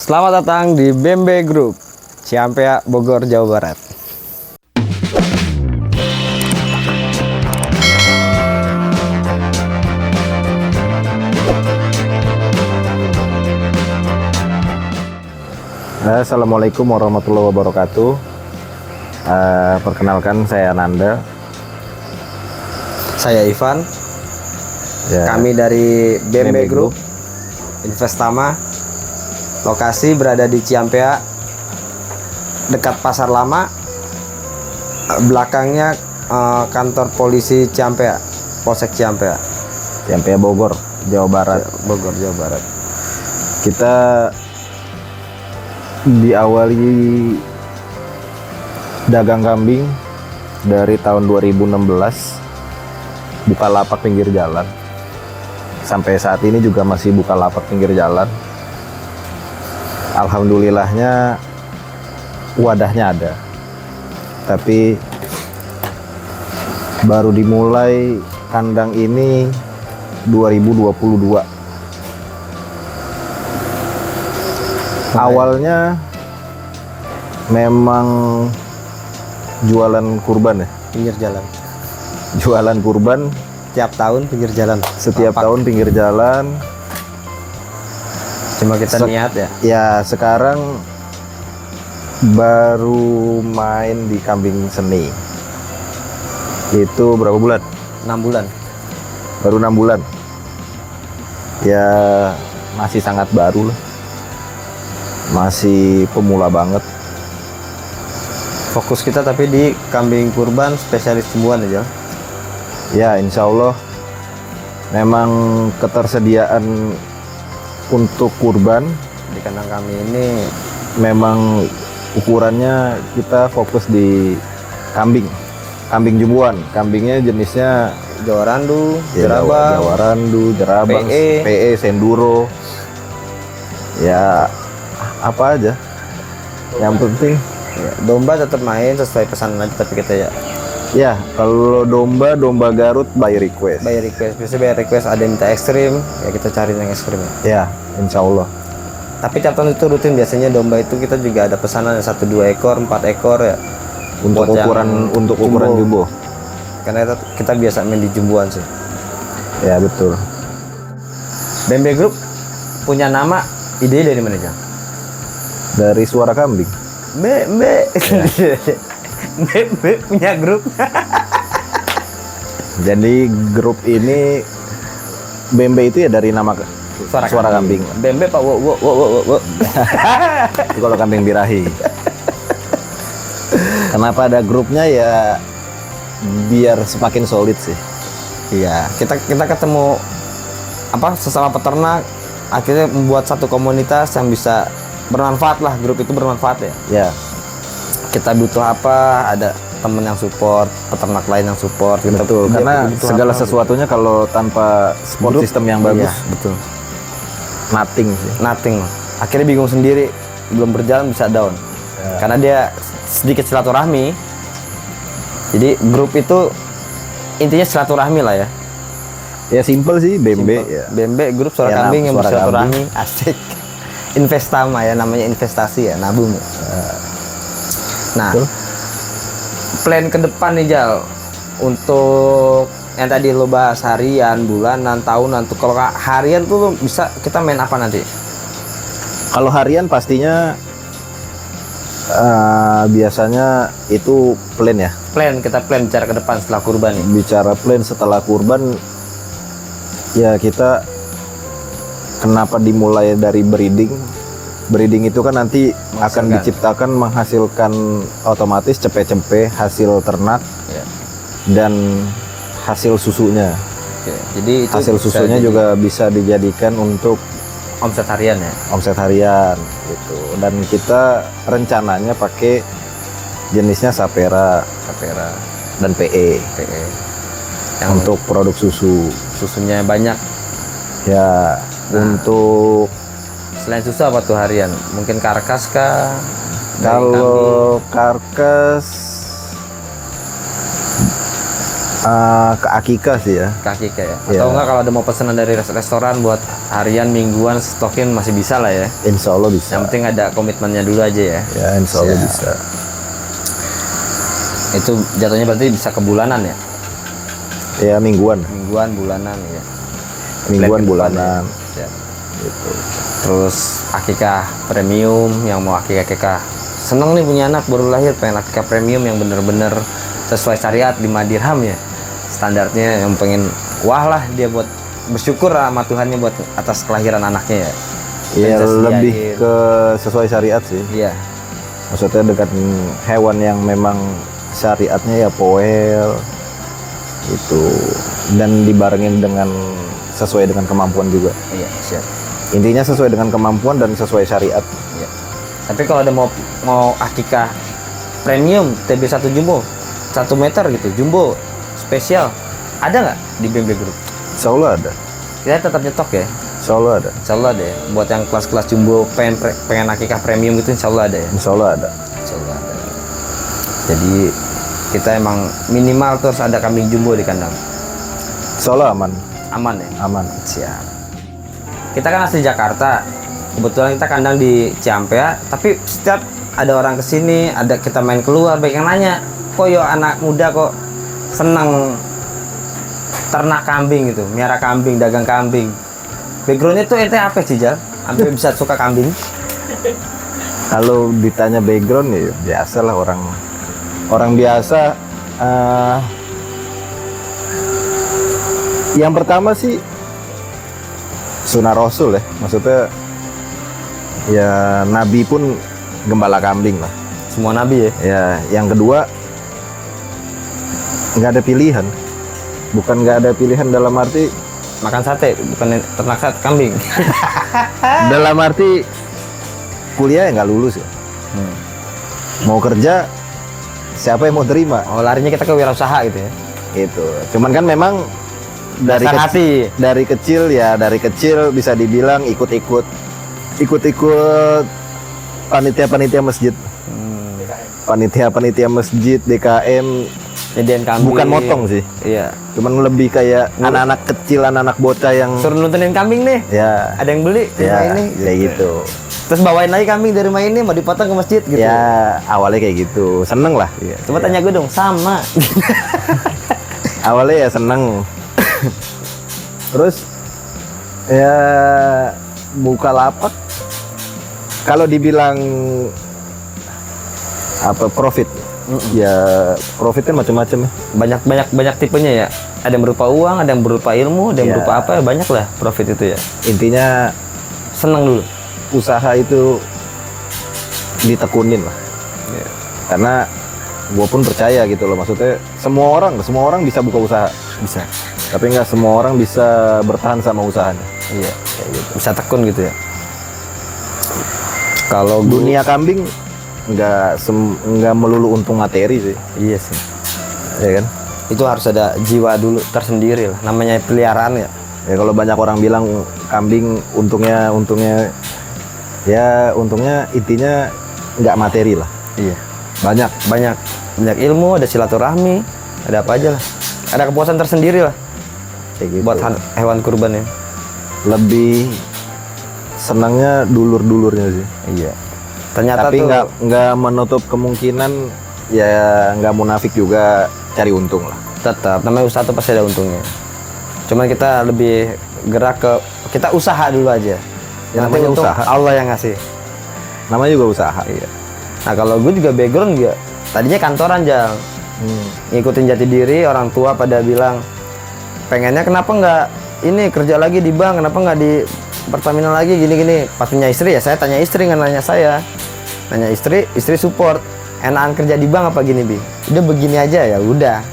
Selamat datang di Bembe Group, Ciampea, Bogor, Jawa Barat. Assalamualaikum warahmatullahi wabarakatuh. Perkenalkan, saya Nanda. Saya Ivan. Ya, Kami dari Bembe Bembe Group, Investama. Lokasi berada di Ciampea, dekat Pasar Lama. Belakangnya kantor polisi Ciampea, Polsek Ciampea, Ciampea Bogor, Jawa Barat. Bogor, Jawa Barat. Kita diawali dagang kambing dari tahun 2016, buka lapak pinggir jalan. Sampai saat ini juga masih buka lapak pinggir jalan. Alhamdulillahnya wadahnya ada, tapi baru dimulai kandang ini 2022. Awalnya memang jualan kurban ya, Pinggir jalan. jualan kurban Tiap tahun pinggir jalan. setiap Lapak. tahun pinggir jalan. Cuma kita niat ya. Ya, sekarang baru main di kambing seni. Itu berapa bulan? 6 bulan. Baru 6 bulan. Ya, masih sangat baru lah. Masih pemula banget. Fokus kita tapi di kambing kurban spesialis tumbuhan aja. Ya, insya Allah memang ketersediaan untuk kurban Di kandang kami ini memang ukurannya kita fokus di kambing jumbuhan. Kambingnya jenisnya Jawa Randu, ya, Jerabang, Jawa Randu, Jerabang, PE. PE, Senduro, ya apa aja. Yang penting ya, domba tetap main sesuai pesanan aja, tapi kita ya kalau domba Garut by request. bayar request. Biasanya bayar request, ada yang minta ekstrim, ya kita cari yang ekstrim ya. Ya, insya Allah. Tapi tiap tahun itu rutin, biasanya domba itu kita juga ada pesanan 1-2 ekor, 4 ekor ya. Untuk Buat ukuran jumbo. Karena kita biasa main di jumbuan sih. Ya, betul. Bembe Group punya nama, ide dari mana, Jang? Dari suara kambing. Bembe. Bembe punya grup. Jadi grup ini Bembe itu ya dari nama suara kambing. Bembe Pak wo. Itu kalau kambing birahi. Kenapa ada grupnya ya biar semakin solid sih. Iya, kita ketemu sesama peternak, akhirnya membuat satu komunitas yang bisa bermanfaat lah. Grup itu bermanfaat ya. Ya, Kita butuh apa, ada temen yang support, peternak lain yang support. betul. Karena segala sesuatunya kalau tanpa support Grup, system yang bagus, iya, betul. nothing sih. Nothing. Akhirnya bingung sendiri, belum berjalan bisa down. Karena dia sedikit silaturahmi. Jadi grup itu intinya silaturahmi lah ya. Ya simple sih Bembe. Simple. Ya. Bembe grup suara Ya, kambing yang suara bersilaturahmi. Asik. Investama ya, namanya investasi ya, nabung. Nah, Betul. plan ke depan nih Jal, untuk yang tadi lo bahas harian, bulanan, tahunan tuh. Kalau harian tuh lo bisa kita main apa nanti? Kalau harian pastinya biasanya itu plan ya. Kita plan bicara ke depan setelah kurban nih. Bicara plan setelah kurban, ya kita kenapa dimulai dari breeding itu kan nanti akan diciptakan menghasilkan otomatis cepet-cepet hasil ternak Ya. dan hasil susunya. Oke, jadi itu Hasil bisa susunya jadi juga bisa dijadikan untuk omset harian ya. omset harian gitu. Dan kita rencananya pakai jenisnya Sapera Kapera, dan PE PE. Yang untuk produk susu. susunya banyak. Ya, untuk Selain susu apa tuh harian? Mungkin karkas kah? Dari kalau karkas Ke akikah sih ya. Kaki kayak. Iya. Atau enggak kalau ada mau pesanan dari restoran buat harian, mingguan, stokin masih bisa lah ya. Insya Allah bisa. Yang penting ada komitmennya dulu aja ya. Ya insya Allah Siap. bisa. Itu jatuhnya berarti bisa ke bulanan ya. Ya mingguan. Mingguan, bulanan ya. Mingguan Plan ke depan bulanan. ya. Siap. Gitu. Terus akikah premium, yang mau akikah seneng nih punya anak baru lahir, pengen akikah premium yang bener-bener sesuai syariat 5 dirham ya standarnya, yang pengen wah lah dia buat bersyukur sama Tuhannya buat atas kelahiran anaknya ya. Iya Bisa lebih sediain. ke sesuai syariat sih. Iya Maksudnya dengan hewan yang memang syariatnya ya poel itu, dan dibarengin dengan sesuai dengan kemampuan juga. iya siap. Intinya sesuai dengan kemampuan dan sesuai syariat. Iya. Tapi kalau ada mau akikah premium TB1 jumbo 1 meter gitu jumbo spesial, ada nggak di BMB Group? Insya Allah ada. Kita tetap nyetok ya. Insya Allah ada. Insya Allah ada ya. Buat yang kelas-kelas jumbo pengen akikah premium itu insya Allah ada ya. Insya Allah ada. Insya Allah ada. Jadi kita emang minimal terus ada kambing jumbo di kandang. Insya Allah aman. Aman ya. Aman. Siap. Kita kan asli Jakarta. Kebetulan kita kandang di Ciampea. Tapi setiap ada orang kesini, ada kita main keluar, banyak yang nanya, kok yo anak muda kok senang ternak kambing gitu, miara kambing, dagang kambing. Backgroundnya tuh ente apa sih Jal? Sampai bisa suka kambing? Kalau ditanya background ya biasa lah, orang biasa. Yang pertama sih Sunnah Rasul ya, maksudnya ya Nabi pun gembala kambing lah. Semua nabi ya? Ya, yang kedua nggak ada pilihan. Bukan nggak ada pilihan dalam arti, Makan sate, bukan ternak sate kambing. dalam arti kuliah ya nggak lulus ya. Mau kerja siapa yang mau terima? Oh larinya kita ke wirausaha gitu ya? Gitu. Cuman kan memang dari Dasar hati. dari kecil bisa dibilang ikut-ikut panitia masjid. Panitia masjid DKM, Nyediain kambing. bukan motong sih. Iya. Cuman lebih kayak anak-anak kecil, anak-anak bocah yang Suruh nuntunin kambing nih. ya Ada yang beli di rumah ya ini. kayak gitu. Terus bawain lagi kambing dari rumah ini mau dipotong ke masjid gitu. Ya awalnya kayak gitu, seneng lah. Coba tanya gue dong, sama. Awalnya ya seneng. Terus ya buka lapak, kalau dibilang apa profit, ya profit kan macam-macam ya. Banyak tipenya ya. Ada yang berupa uang, ada yang berupa ilmu, ada yang Ya. berupa apa ya, banyak lah profit itu ya. Intinya Seneng dulu. usaha itu ditekunin lah, karena gue pun percaya gitu loh, maksudnya semua orang bisa buka usaha, Bisa. tapi nggak semua orang bisa bertahan sama usahanya. Iya, kayak gitu. Bisa tekun gitu ya. Kalau Dunia kambing nggak melulu untung materi sih, iya sih. ya kan? Itu harus ada jiwa dulu tersendiri lah. Namanya peliharaan ya. Ya kalau banyak orang bilang kambing untungnya intinya nggak materi lah. Iya. Banyak Ilmu, ada silaturahmi, ada apa aja lah. Ada kepuasan tersendiri lah kayak gitu. buat hewan kurban ya. Lebih senangnya dulur-dulurnya sih. Iya. Ternyata Tapi tuh nggak menutup kemungkinan, ya nggak munafik juga cari untung lah. tetap namanya usaha tuh pasti ada untungnya. Cuman kita lebih gerak ke kita usaha dulu aja. Ya, Nanti namanya untung usaha. Allah yang ngasih. Namanya juga usaha. Iya. Nah kalau gue juga background juga tadinya kantoran Jal. Ngikutin jati diri, orang tua pada bilang pengennya kenapa nggak ini kerja lagi di bank, kenapa nggak di Pertamina lagi gini-gini. Pas punya istri ya saya tanya istri, nggak nanya saya. Nanya istri support. Enakan kerja di bank apa gini Bi? Udah begini aja ya udah.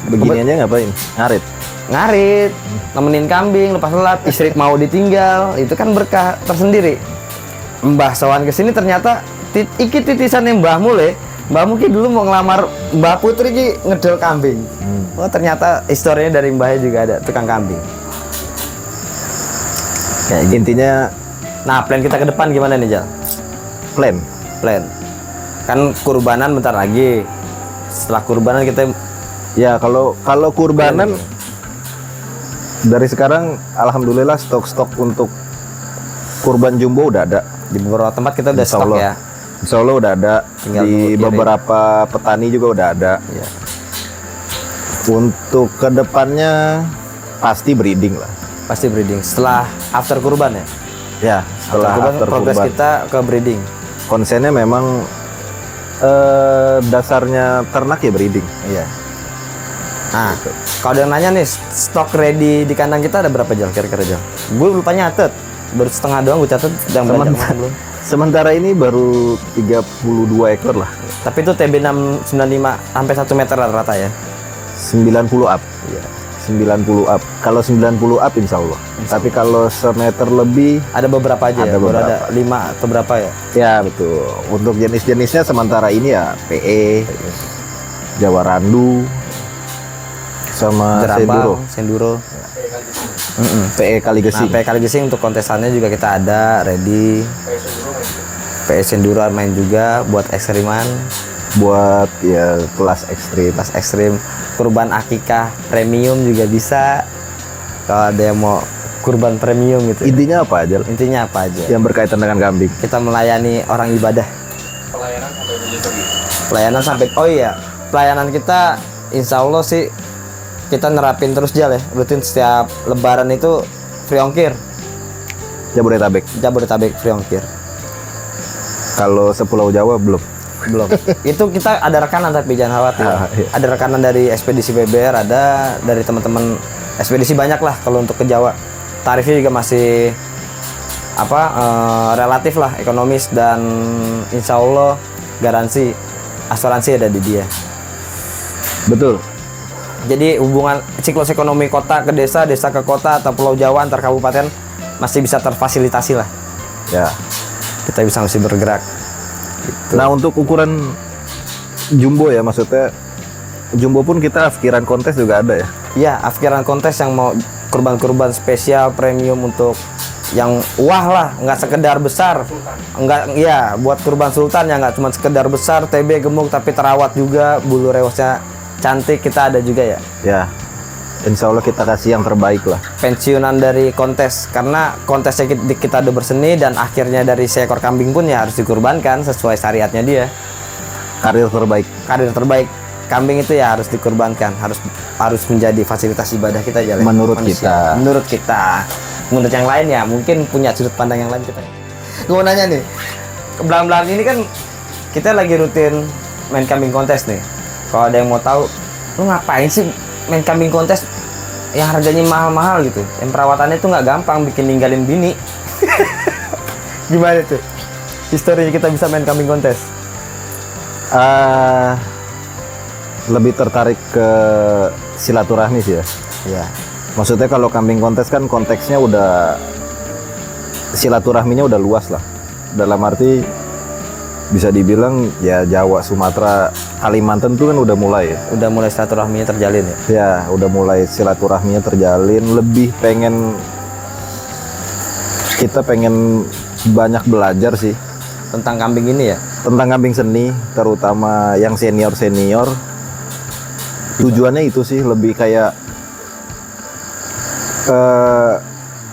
Begini aja ngapain? Ngarit. Nemenin kambing, lepas lelap, istri mau ditinggal, itu kan berkah tersendiri. Mbah sowan kesini ternyata iki titisan yang mbahmu le. Mbahmu ki dulu mau ngelamar Mbah Putri ki ngedol kambing. Oh ternyata historinya dari mbahnya juga ada tukang kambing. Kayak intinya Nah plan kita ke depan gimana nih Jal? plan. Kan kurbanan bentar lagi. Setelah kurbanan kita Ya kalau kurbanan dari sekarang alhamdulillah stok untuk kurban jumbo udah ada. Di beberapa tempat kita udah Insya stok Allah. ya. Insya Allah udah ada. Tinggal Di nunggu kirim. beberapa petani juga udah ada. Iya. Untuk kedepannya pasti breeding lah. Pasti breeding setelah after kurban ya. Ya, setelah after progres kurban. kita ke breeding. Konsennya memang dasarnya ternak ya breeding. Iya. Nah, kalau ada yang nanya nih, stok ready di kandang kita ada berapa Jal kira-kira Jal? Gue lupa nyatet, baru setengah doang gue catet, yang belajar makan belum. Sementara ini baru 32 ekor lah. Tapi itu TB 695 sampai 1 meter rata-rata ya. 90 up. Iya. 90 up. Kalau 90 up insya Allah. Tapi kalau semeter lebih Ada beberapa aja Ada ya, baru beberapa. ada 5 atau berapa ya? ya betul. Untuk jenis-jenisnya sementara ini ya PE, Jawa Randu, sama Senduro. Senduro. PE kali Nah, gesing. PE kali gesing untuk kontesannya juga kita ada ready. PE Senduro main juga buat ekstriman, Buat ya kelas ekstrim. pas ekstrim. Kurban akikah premium juga bisa. Kalau ada yang mau kurban premium gitu. Intinya apa aja? Intinya apa aja? Yang berkaitan dengan kambing. Kita melayani orang ibadah. Pelayanan sampai oh iya, pelayanan kita insya Allah sih kita nerapin terus Jal ya. Rutin setiap lebaran itu free ongkir. Jabodetabek. Jabodetabek free ongkir. Kalau sepulau Jawa belum. Belum. Itu kita ada rekanan tapi jangan khawatir. Iya. Ada rekanan dari ekspedisi BBR, ada dari teman-teman ekspedisi banyak lah kalau untuk ke Jawa. Tarifnya juga masih relatif lah ekonomis dan insya Allah garansi asuransi ada di dia. Betul. Jadi hubungan siklus ekonomi kota ke desa, desa ke kota atau pulau Jawa antar kabupaten masih bisa terfasilitasi lah. Ya. Kita bisa masih bergerak. Nah untuk ukuran jumbo ya maksudnya jumbo pun kita afkiran kontes juga ada ya. Iya, afkiran kontes yang mau kurban-kurban spesial premium untuk yang wah lah, nggak sekedar besar, nggak ya buat kurban sultan ya nggak cuma sekedar besar, TB gemuk tapi terawat juga, bulu rewesnya cantik kita ada juga ya. Ya. Insya Allah kita kasih yang terbaik lah. Pensiunan dari kontes karena kontesnya kita udah berseni dan akhirnya dari seekor kambing pun ya harus dikurbankan sesuai syariatnya dia. Karir terbaik. Karir terbaik kambing itu ya harus dikurbankan, harus menjadi fasilitas ibadah kita ya. Menurut kita. Menurut kita. Menurut yang lain ya mungkin punya sudut pandang yang lain kita. Gue mau nanya nih, belakang ini kan kita lagi rutin main kambing kontes nih. Kalau ada yang mau tahu, lu ngapain sih main kambing kontes yang harganya mahal-mahal gitu? Yang perawatannya tuh nggak gampang, bikin ninggalin bini. Gimana tuh? Historinya kita bisa main kambing kontes? Lebih tertarik ke silaturahmi sih ya. Iya. Maksudnya kalau kambing kontes kan konteksnya udah silaturahminya udah luas lah. Dalam arti bisa dibilang ya Jawa, Sumatera, Kalimantan tuh kan udah mulai ya. Udah mulai silaturahminya terjalin ya? Ya, udah mulai silaturahminya terjalin. Lebih kita pengen banyak belajar sih Tentang kambing ini ya? tentang kambing seni, terutama yang senior-senior. Tujuannya itu sih lebih kayak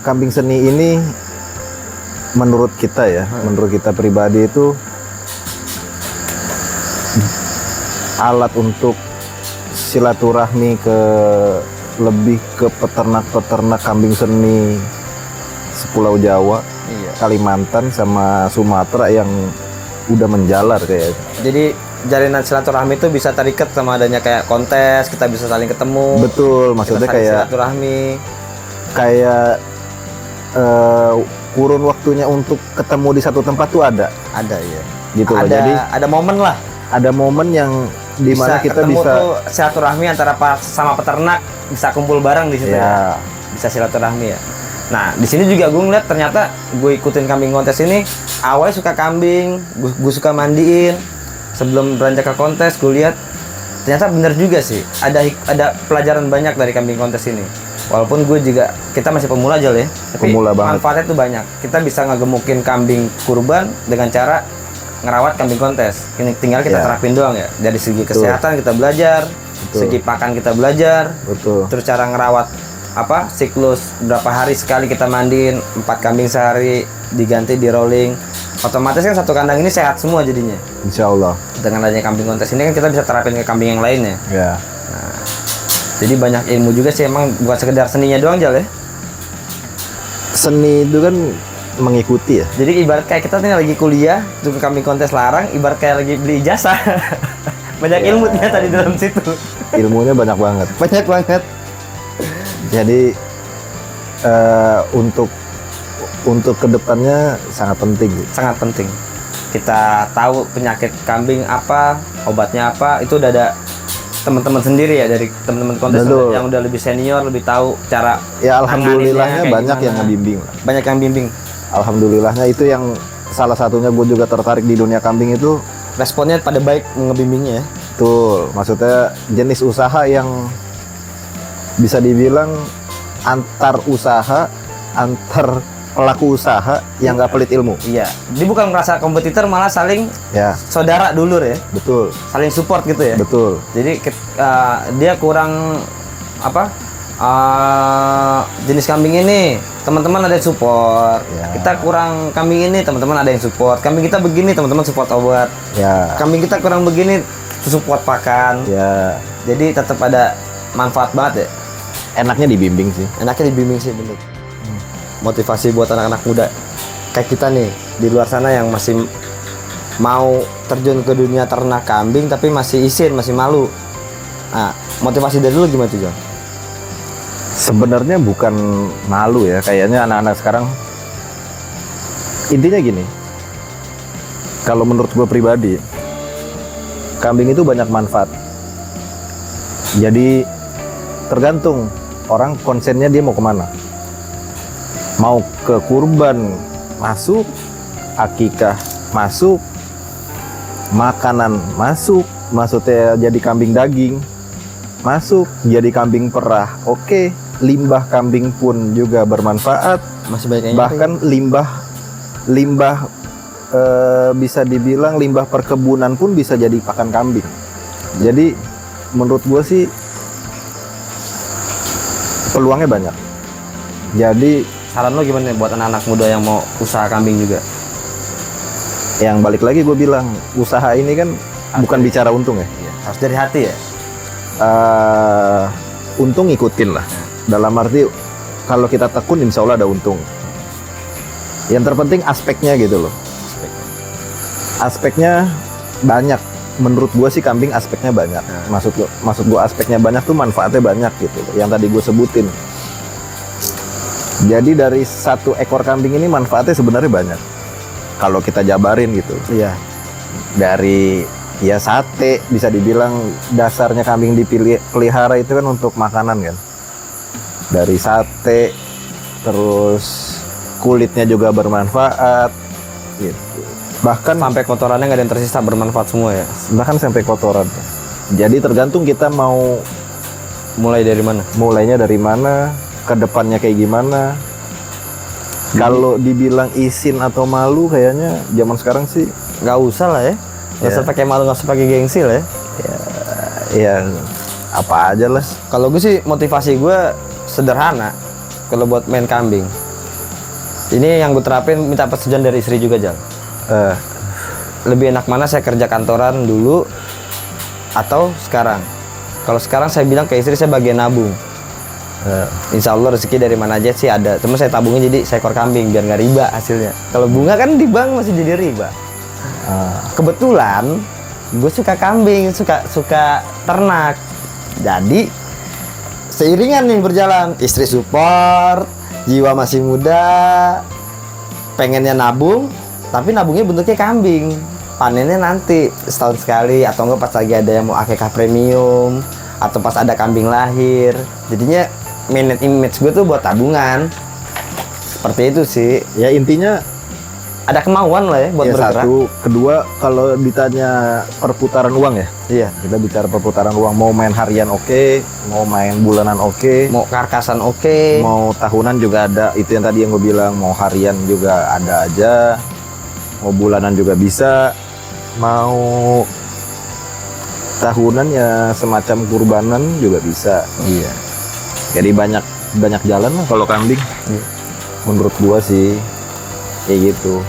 kambing seni ini menurut kita ya, menurut kita pribadi itu alat untuk silaturahmi lebih ke peternak-peternak kambing seni sepulau Jawa, Iya. Kalimantan sama Sumatera yang udah menjalar kayak. Jadi jalinan silaturahmi itu bisa terikat sama adanya kayak kontes, kita bisa saling ketemu. Betul, maksudnya kita saling kayak silaturahmi. Kurun waktunya untuk ketemu di satu tempat tuh ada. Ada ya. Gitu loh. Ada, Jadi ada momen lah. ada momen yang dimana kita ketemu bisa tuh silaturahmi antara sama peternak, bisa kumpul bareng di situ ya. ya, Bisa silaturahmi ya. Nah, di sini juga gue ngeliat ternyata gue ikutin kambing kontes ini awalnya suka kambing, gue suka mandiin. Sebelum beranjak ke kontes, gue lihat ternyata bener juga sih. Ada pelajaran banyak dari kambing kontes ini. Walaupun gue juga kita masih pemula aja ya. Tapi Pemula banget. manfaatnya tuh banyak. Kita bisa ngegemukin kambing kurban dengan cara ngerawat kambing kontes. Tinggal kita Ya. terapin doang ya. Dari segi kesehatan kita belajar, Segi pakan kita belajar. Betul. Terus cara ngerawat siklus berapa hari sekali kita mandiin, 4 kambing sehari, diganti di rolling. Otomatis kan satu kandang ini sehat semua jadinya. Insya Allah. Dengan adanya kambing kontes ini kan kita bisa terapin ke kambing yang lainnya. Ya. Jadi banyak ilmu juga sih, emang bukan sekedar seninya doang Jal ya. Seni itu kan mengikuti ya. Jadi ibarat kayak kita nih lagi kuliah, tuh kambing kontes larang, ibarat kayak lagi beli ijazah. Banyak ilmu ternyata di dalam situ. Ilmunya banyak banget. Banyak banget. Jadi untuk kedepannya sangat penting. Sangat penting. Kita tahu penyakit kambing apa, obatnya apa, itu udah ada teman-teman sendiri ya dari teman-teman kontes yang udah lebih senior, lebih tahu cara. Ya alhamdulillahnya banyak gimana. yang ngebimbing. Banyak yang bimbing. Alhamdulillahnya itu yang salah satunya gue juga tertarik di dunia kambing itu. Responnya pada baik ngebimbingnya ya. Betul, maksudnya jenis usaha yang bisa dibilang antar pelaku usaha yang nggak pelit ilmu. Iya, dia bukan merasa kompetitor, malah saling Ya, saudara dulur ya, betul, saling support gitu ya. betul. Jadi dia kurang jenis kambing ini, teman-teman ada yang support. Ya. Kita kurang kambing ini, teman-teman ada yang support. Kambing kita begini, teman-teman support obat. Ya, Kambing kita kurang begini, support pakan. ya. Jadi tetap ada manfaat banget ya. Enaknya dibimbing sih. Enaknya dibimbing sih bener. Motivasi buat anak-anak muda kayak kita nih di luar sana yang masih mau terjun ke dunia ternak kambing tapi masih isin, masih malu. Nah, motivasi dari dulu gimana tuh, John? Sebenarnya bukan malu ya, kayaknya anak-anak sekarang. Intinya gini, kalau menurut gue pribadi, kambing itu banyak manfaat. Jadi tergantung orang konsennya dia mau kemana. Mau ke kurban masuk, akikah masuk, makanan masuk, maksudnya jadi kambing daging masuk, jadi kambing perah, oke. Limbah kambing pun juga bermanfaat. Masih banyak yang Bahkan limbah bisa dibilang limbah perkebunan pun bisa jadi pakan kambing. Jadi menurut gue sih peluangnya banyak. Jadi saran lo gimana nih buat anak-anak muda yang mau usaha kambing juga? yang balik lagi gue bilang, usaha ini kan bukan bicara untung ya. Harus dari hati ya. Untung ikutin lah. Dalam arti kalau kita tekun insya Allah ada untung. Yang terpenting aspeknya gitu loh. Aspeknya banyak. Menurut gue sih kambing aspeknya banyak. Maksud gue aspeknya banyak tuh manfaatnya banyak gitu loh. Yang tadi gue sebutin. Jadi dari satu ekor kambing ini manfaatnya sebenarnya banyak. Kalau kita jabarin gitu. Iya. Dari ya sate, bisa dibilang dasarnya kambing dipelihara itu kan untuk makanan kan. Dari sate, terus kulitnya juga bermanfaat gitu. Bahkan Sampai kotorannya nggak ada yang tersisa, bermanfaat semua ya. bahkan sampai kotoran. Jadi tergantung kita mau Mulai dari mana? mulainya dari mana, kedepannya kayak gimana. Kalau dibilang isin atau malu kayaknya zaman sekarang sih Nggak usah lah ya. Nggak Ya. usah pakai malu, nggak usah pakai gengsi lah ya. ya apa aja lah. Kalau gue sih motivasi gue sederhana. Kalau buat main kambing, ini yang gue terapin, minta persetujuan dari istri juga, Jal. Eh, Lebih enak mana saya kerja kantoran dulu atau sekarang? Kalau sekarang saya bilang ke istri saya bagian nabung. Insya Allah rezeki dari mana aja sih ada. Cuma saya tabungnya jadi seekor kambing biar nggak riba hasilnya. Kalau bunga kan di bank masih jadi riba. Kebetulan gue suka kambing, suka ternak. Jadi seiringan nih berjalan. Istri support, jiwa masih muda, pengennya nabung, tapi nabungnya bentuknya kambing. Panennya nanti setahun sekali atau enggak pas lagi ada yang mau akikah premium atau pas ada kambing lahir. Jadinya image gue tuh buat tabungan. Seperti itu sih. ya intinya Ada kemauan lah ya buat ya bergerak. satu, kedua kalau ditanya perputaran uang ya. Iya. Kita bicara perputaran uang, mau main harian oke, mau main bulanan oke, Mau karkasan oke. mau tahunan juga ada. Itu yang tadi yang gue bilang, mau harian juga ada aja, mau bulanan juga bisa, mau tahunan ya semacam kurbanan juga bisa. Iya. Jadi banyak jalan lah kalau kambing. Menurut gua sih kayak gitu.